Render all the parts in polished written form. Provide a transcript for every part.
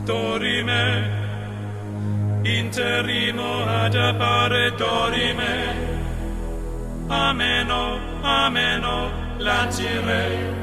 dorime, interrimo ad appare dorime, ameno, ameno, lanciremo.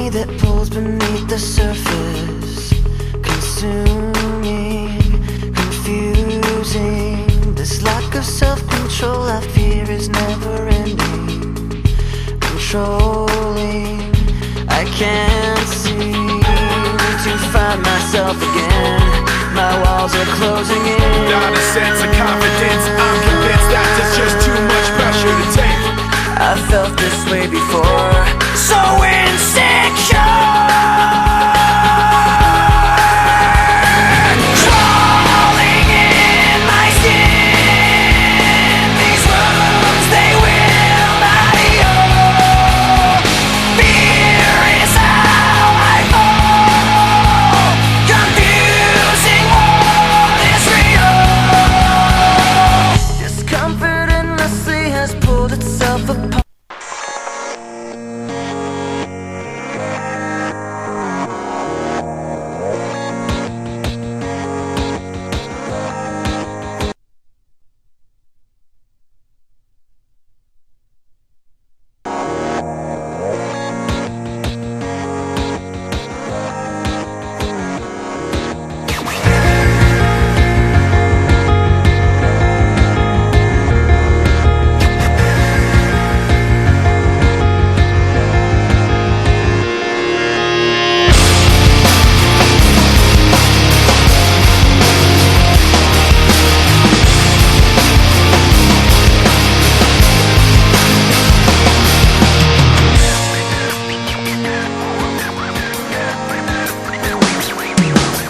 That pulls beneath the surface, consuming, confusing. This lack of self-control I fear is never ending, controlling. I can't seem to find myself again. My walls are closing in. Not a sense of confidence, I'm convinced that there's just too much pressure to take. I've felt this way before, so insecure. Crawling in my skin, these wounds they will not heal. Fear is how I fall, confusing what is real. Discomfort endlessly has pulled itself apart.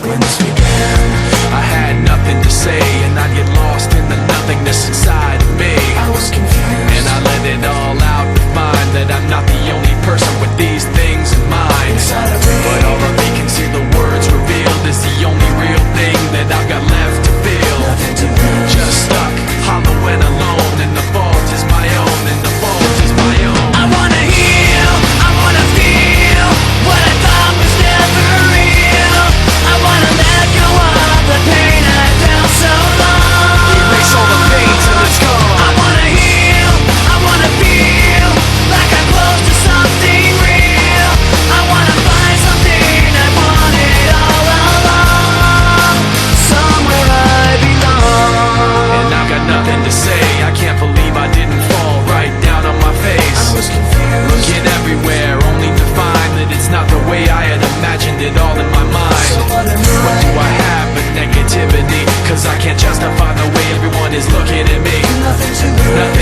When this began, I had nothing to say, and I'd get lost in the nothingness inside of me. I was confused, and I let it all out to find that I'm not the only person with these things in mind. Inside of me, but all of me can see the words revealed is the only real thing that I've got left to feel. Just stuck, hollow and alone, and the fault is my own, and the fault is my own. I wanna heal, I wanna feel what I thought was never real. I wanna let go of the pain I felt so long. Erase all the pain till it's gone. I wanna heal, I wanna feel like I'm close to something real. I wanna find something I wanted all along, somewhere I belong. And I've got nothing to say, I can't believe I didn't fall right down on my face. I was confused, looking everywhere, only to find that it's not the way I had imagined it all in my mind. What do I have but negativity? Cause I can't justify the way everyone is looking at me. nothing to lose.